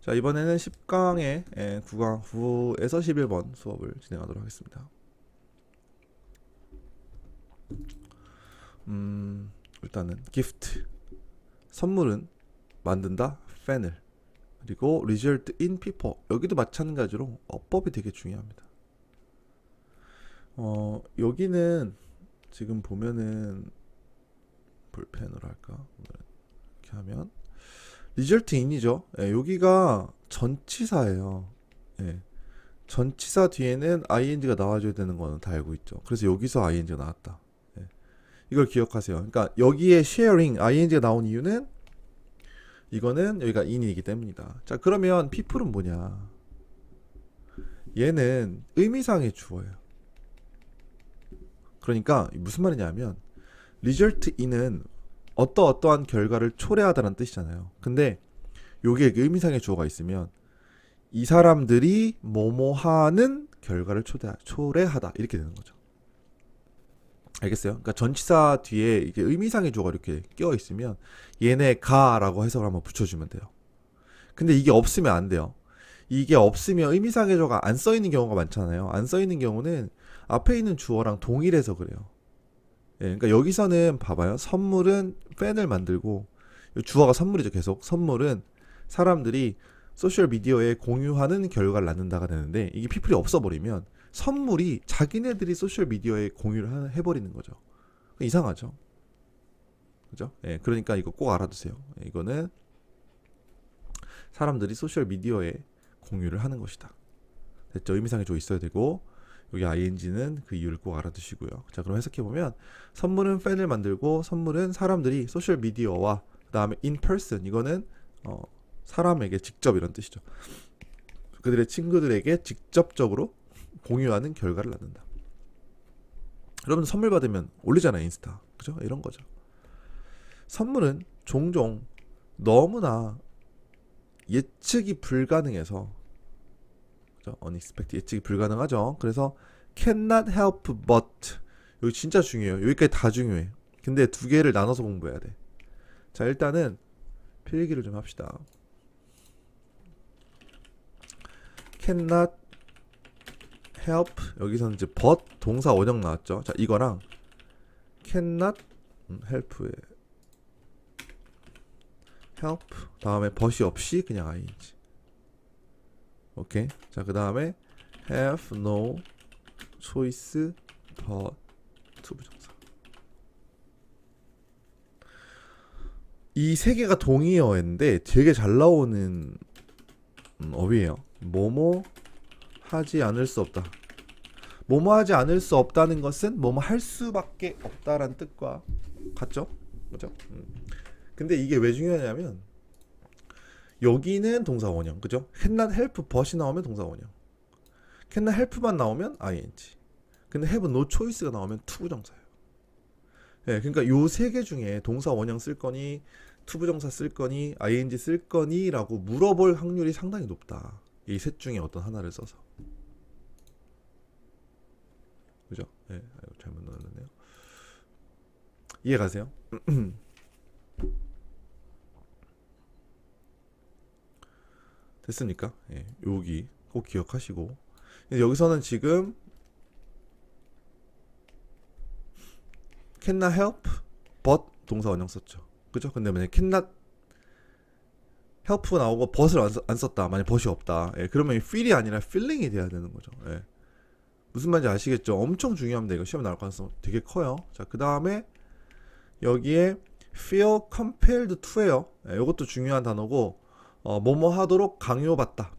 자, 이번에는 10강의 9강 9에서 11번 수업을 진행하도록 하겠습니다. 일단은 gift 선물은 만든다 팬을, 그리고 result in people 여기도 마찬가지로 어법이 되게 중요합니다. 여기는 지금 보면은 볼펜으로 할까? 이렇게 하면 result in이죠. 여기가 전치사예요. 전치사 뒤에는 ing가 나와줘야 되는 거는 다 알고 있죠. 그래서 여기서 ing가 나왔다. 이걸 기억하세요. 그러니까 여기에 sharing ing가 나온 이유는 이거는 여기가 in이기 때문이다. 자, 그러면 people은 뭐냐? 얘는 의미상의 주어예요. 그러니까 무슨 말이냐면 result in은 어떠한 결과를 초래하다는 뜻이잖아요. 근데 요게 의미상의 주어가 있으면 이 사람들이 뭐뭐하는 결과를 초래하다 이렇게 되는 거죠. 알겠어요? 그러니까 전치사 뒤에 이게 의미상의 주어가 이렇게 끼어 있으면 얘네가라고 해석을 한번 붙여주면 돼요. 근데 이게 없으면 안 돼요. 이게 없으면 의미상의 주어가 안 써 있는 경우가 많잖아요. 안 써 있는 경우는 앞에 있는 주어랑 동일해서 그래요. 그러니까 여기서는 봐봐요. 선물은 팬을 만들고, 주어가 선물이죠. 계속 선물은 사람들이 소셜 미디어에 공유하는 결과를 낳는다가 되는데, 이게 피플이 없어버리면 선물이 자기네들이 소셜 미디어에 공유를 해버리는 거죠. 이상하죠. 그죠? 그러니까 이거 꼭 알아두세요. 이거는 사람들이 소셜 미디어에 공유를 하는 것이다. 됐죠? 의미상의 조 있어야 되고, 여기 ing는 그 이유를 꼭 알아두시고요. 자, 그럼 해석해보면 선물은 팬을 만들고, 선물은 사람들이 소셜 미디어와 그 다음에 in person, 이거는 사람에게 직접 이런 뜻이죠. 그들의 친구들에게 직접적으로 공유하는 결과를 낳는다. 여러분 선물 받으면 올리잖아요, 인스타. 그죠? 이런 거죠. 선물은 종종 너무나 예측이 불가능해서, 그죠? unexpected, 예측이 불가능하죠. 그래서 cannot help but, 여기 진짜 중요해요. 여기까지 다 중요해. 근데 두 개를 나눠서 공부해야 돼. 자, 일단은 필기를 좀 합시다. cannot help, 여기서는 이제 but 동사 원형 나왔죠. 자, 이거랑 cannot help에 help 다음에 but이 없이 그냥 ing. 오케이. 자, 그 다음에 have no choice but 투부정사. 이 세 개가 동의어인데 되게 잘 나오는 어휘예요. 뭐뭐 하지 않을 수 없다. 뭐뭐 하지 않을 수 없다는 것은 뭐뭐 할 수밖에 없다라는 뜻과 같죠? 그죠? 근데 이게 왜 중요하냐면 여기는 동사 원형, 그죠? cannot help but이 나오면 동사 원형, cannot help만 나오면 ing, 근데 have no choice가 나오면 투부정사예요. 그러니까 요 세 개 중에 동사 원형 쓸 거니 투부정사 쓸 거니 ing 쓸 거니 라고 물어볼 확률이 상당히 높다. 이 셋 중에 어떤 하나를 써서. 그죠? 잘못 넣었네요. 이해 가세요? 됐습니까? 여기 꼭 기억하시고, 여기서는 지금 cannot help but 동사 원형 썼죠. 그죠? 근데 만약에 cannot help 나오고 but을 안 썼다. 만약 but이 없다. 그러면 feel이 아니라 feeling이 돼야 되는 거죠. 무슨 말인지 아시겠죠? 엄청 중요합니다. 이거 시험 나올 가능성 되게 커요. 자, 그 다음에 여기에 feel compelled to예요. 이것도 중요한 단어고, 뭐뭐 하도록 강요받다.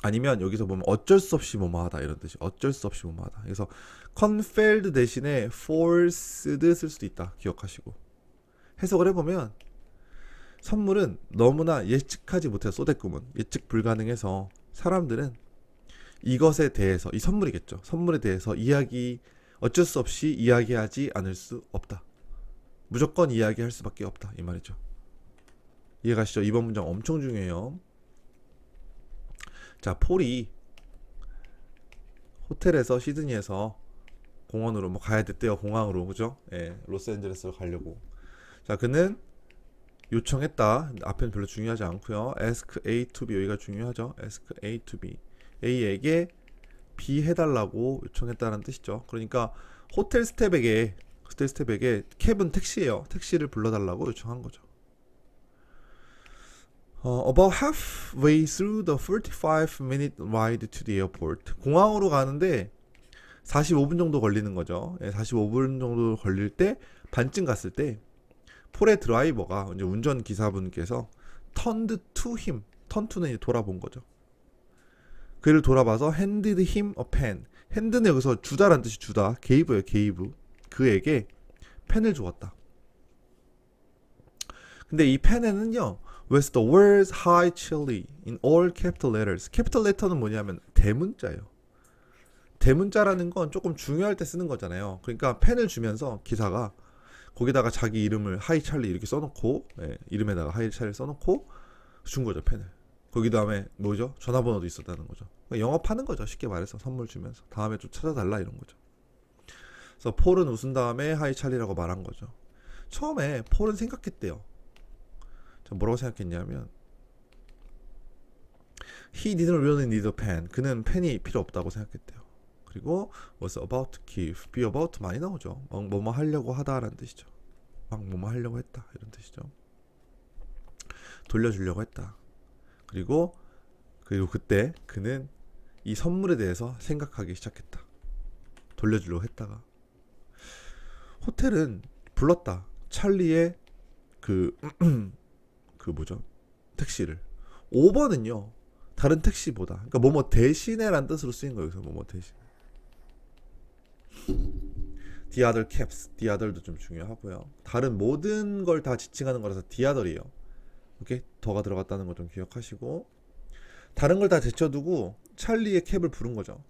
아니면 여기서 보면 어쩔 수 없이 뭐뭐 하다 이런 뜻이, 어쩔 수 없이 뭐뭐 하다. 그래서 compelled 대신에 forced 쓸 수도 있다. 기억하시고. 해석을 해보면 선물은 너무나 예측하지 못해서, 쏘대꿈은 예측 불가능해서 사람들은 이것에 대해서, 이 선물이겠죠. 선물에 대해서 어쩔 수 없이 이야기하지 않을 수 없다. 무조건 이야기할 수밖에 없다. 이 말이죠. 이해가시죠? 이번 문장 엄청 중요해요. 자, 폴이 호텔에서, 시드니에서 공원으로 뭐 가야 됐대요. 공항으로. 그죠? 로스앤젤레스로 가려고. 자, 그는 요청했다. 앞에는 별로 중요하지 않고요. ask A to B 여기가 중요하죠. ask A to B. A에게 B 해달라고 요청했다는 뜻이죠. 그러니까 호텔 스텝에게 캡은 택시예요. 택시를 불러달라고 요청한 거죠. About halfway through the 45-minute ride to the airport. 공항으로 가는데 45분 정도 걸리는 거죠. 45분 정도 걸릴 때 반쯤 갔을 때 폴의 드라이버가 이제 운전 기사분께서 turned to him. turn to는 이제 돌아본 거죠. 그를 돌아봐서 handed him a pen. hand는 여기서 주다라는 뜻이 주다. gave예요, gave. 그에게 펜을 주었다. 근데 이 펜에는요, with the words high chili in all capital letters. capital letter는 뭐냐면 대문자예요. 대문자라는 건 조금 중요할 때 쓰는 거잖아요. 그러니까 펜을 주면서 기사가 거기다가 자기 이름을 하이 찰리 이렇게 써놓고, 이름에다가 하이 찰리 써놓고 준 거죠, 펜을. 거기 다음에 뭐죠? 전화번호도 있었다는 거죠. 그러니까 영업하는 거죠, 쉽게 말해서. 선물 주면서 다음에 좀 찾아달라 이런 거죠. 그래서 폴은 웃은 다음에 하이 찰리라고 말한 거죠. 처음에 폴은 생각했대요. 뭐라고 생각했냐면 He didn't really need a pen. 그는 펜이 필요 없다고 생각했대요. 그리고 was about to give. be about 많이 나오죠. 뭐뭐 하려고 하다라는 뜻이죠. 막 뭐뭐 하려고 했다 이런 뜻이죠. 돌려주려고 했다. 그리고 그때 그는 이 선물에 대해서 생각하기 시작했다. 돌려주려고 했다가 호텔은 불렀다. 찰리의 그 뭐죠? 택시를. 5번은요. 다른 택시보다. 그러니까 뭐뭐 대신에란 뜻으로 쓰인 거예요. 그래서 뭐뭐 대신. the other cabs. the other도 좀 중요하고요. 다른 모든 걸 다 지칭하는 거라서 the other이에요. 오케이? 더가 들어갔다는 거 좀 기억하시고 다른 걸 다 제쳐두고 찰리의 캡을 부른 거죠.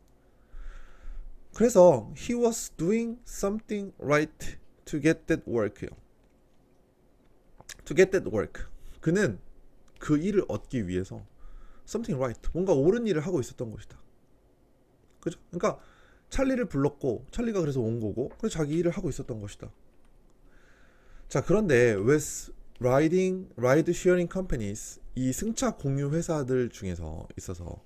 그래서 he was doing something right to get that work요. to get that work. 그는 그 일을 얻기 위해서 something right, 뭔가 옳은 일을 하고 있었던 것이다. 그죠? 그러니까 찰리를 불렀고 찰리가 그래서 온 거고 그래서 자기 일을 하고 있었던 것이다. 자, 그런데 with ride sharing companies, 이 승차 공유 회사들 중에서 있어서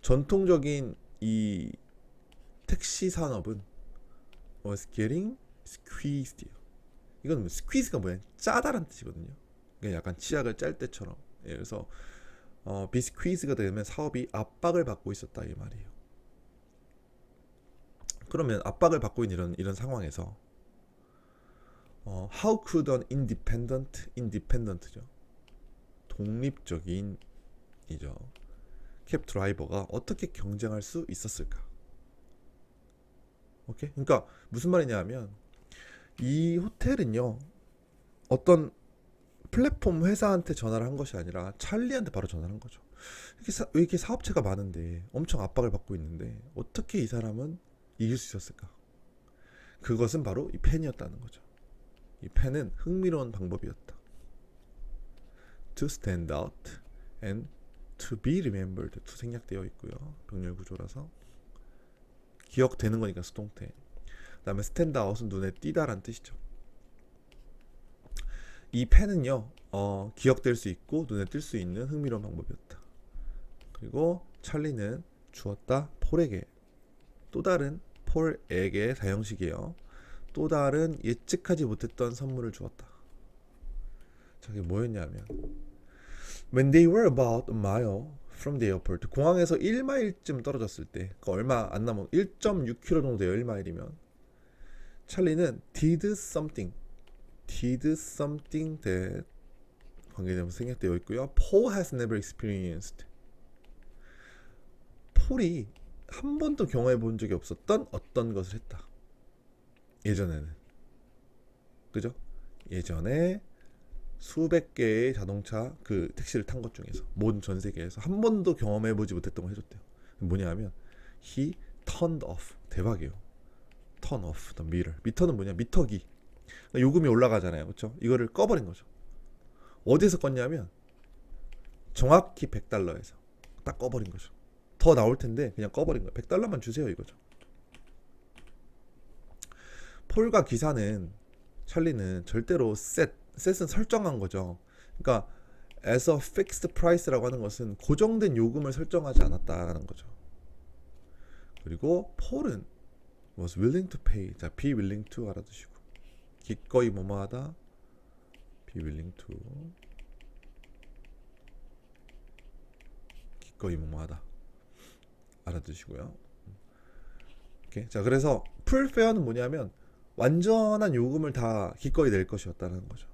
전통적인 이 택시 산업은 was getting squeezed. 이건 squeeze가 뭐야? 짜다란 뜻이거든요. 약간 치약을 짤 때처럼. 그래서 be squeeze가 되면 사업이 압박을 받고 있었다 이 말이에요. 그러면 압박을 받고 있는 이런 상황에서 how could an independent죠. 독립적인 이죠. 캡 드라이버가 어떻게 경쟁할 수 있었을까? 오케이? 그러니까 무슨 말이냐면 이 호텔은요. 어떤 플랫폼 회사한테 전화를 한 것이 아니라 찰리한테 바로 전화를 한 거죠. 이렇게 사업체가 많은데 엄청 압박을 받고 있는데 어떻게 이 사람은 이길 수 있었을까? 그것은 바로 이 펜이었다는 거죠. 이 펜은 흥미로운 방법이었다. To stand out and to be remembered. to 생략되어 있고요. 병렬 구조라서 기억되는 거니까 수동태. 그 다음에 stand out은 눈에 띄다란 뜻이죠. 이 펜은요, 기억될 수 있고 눈에 띌 수 있는 흥미로운 방법이었다. 그리고 찰리는 주었다 폴에게. 또 다른 폴에게 사형식이에요. 또 다른 예측하지 못했던 선물을 주었다. 저게 뭐였냐면 When they were about a mile from the airport. 공항에서 1마일쯤 떨어졌을 때, 그러니까 얼마 안 남은 1.6km 정도 돼요. 1마일이면. 찰리는 did something that 관계되면서 생략되어 있고요. Paul has never experienced. 폴이 한 번도 경험해 본 적이 없었던 어떤 것을 했다. 예전에는. 그죠? 예전에 수백 개의 자동차 그 택시를 탄 것 중에서 모든 전 세계에서 한 번도 경험해 보지 못했던 걸 해줬대요. 뭐냐면 he turned off. 대박이에요. turn off the meter. 미터는 뭐냐? 미터기. 요금이 올라가잖아요. 그렇죠? 이거를 꺼버린 거죠. 어디에서 껐냐면 정확히 $100에서 딱 꺼버린 거죠. 더 나올 텐데 그냥 꺼버린 거예요. $100만 주세요 이거죠. 폴과 기사는 찰리는 절대로 set set은 설정한 거죠. 그러니까 as a fixed price라고 하는 것은 고정된 요금을 설정하지 않았다라는 거죠. 그리고 Paul은 was willing to pay. 자, be willing to 알아두시고 기꺼이 뭐뭐하다. be willing to 기꺼이 뭐뭐하다 알아두시고요. 오케이. 자, 그래서 full fare는 뭐냐면 완전한 요금을 다 기꺼이 낼 것이었다는 거죠.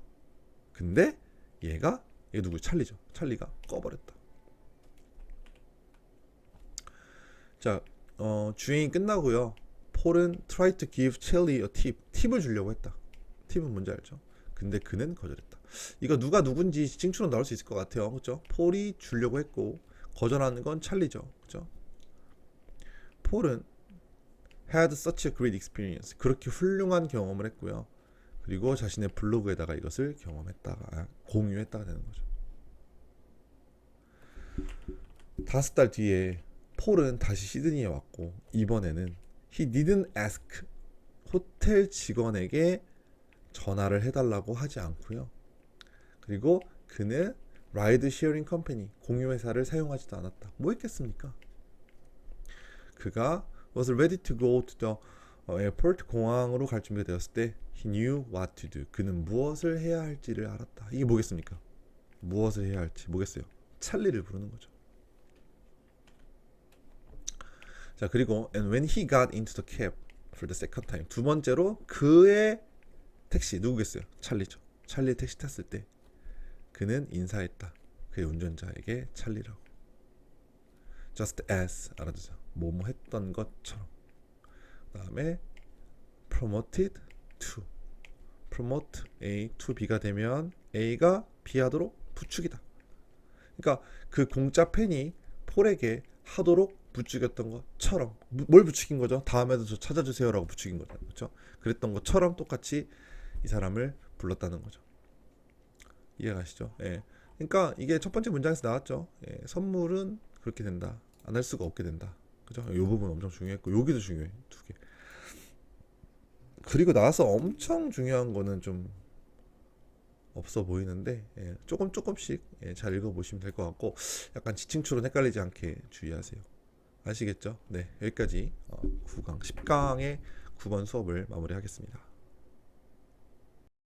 근데 얘 누구? 찰리죠. 찰리가 꺼버렸다. 자, 주행이 끝나고요. 폴은 try to give Charlie a tip. 팁을 주려고 했다. 팁은 뭔지 알죠? 근데 그는 거절했다. 이거 누가 누군지 징추로 나올 수 있을 것 같아요. 그렇죠? 폴이 주려고 했고 거절하는 건 찰리죠. 그렇죠? 폴은 had such a great experience. 그렇게 훌륭한 경험을 했고요. 그리고 자신의 블로그에다가 이것을 공유했다가 되는 거죠. 5달 뒤에 폴은 다시 시드니에 왔고 이번에는 he didn't ask 호텔 직원에게 전화를 해달라고 하지 않고요. 그리고 그는 라이드 쉐어링 컴퍼니 공유회사를 사용하지도 않았다. 뭐 했겠습니까? 그가 was ready to go to the airport 공항으로 갈 준비가 되었을 때 he knew what to do. 그는 무엇을 해야 할지를 알았다. 이게 뭐겠습니까? 무엇을 해야 할지 뭐겠어요? 찰리를 부르는 거죠. 자, 그리고 and when he got into the cab for the second time 두 번째로 그의 택시 누구겠어요? 찰리죠. 찰리 택시 탔을 때 그는 인사했다. 그의 운전자에게 찰리라고. just as 알아두세요. 뭐뭐 했던 것처럼. 그 다음에 promoted to promote A to B가 되면 A가 B 하도록 부추기다. 그러니까 그 공짜 팬이 폴에게 하도록 부추겼던 것처럼. 뭘 부추긴 거죠? 다음에도 저 찾아주세요라고 부추긴 거죠. 그렇죠? 그랬던 것처럼 똑같이 이 사람을 불렀다는 거죠. 이해가시죠? 예. 그러니까 이게 첫 번째 문장에서 나왔죠. 예. 선물은 그렇게 된다. 안 할 수가 없게 된다. 그죠? 이 부분 엄청 중요했고 여기도 중요해. 두 개. 그리고 나서 엄청 중요한 거는 좀 없어 보이는데 예. 조금씩 예. 잘 읽어보시면 될 것 같고 약간 지칭추론 헷갈리지 않게 주의하세요. 아시겠죠? 네, 여기까지 9강 10강의 9번 수업을 마무리하겠습니다.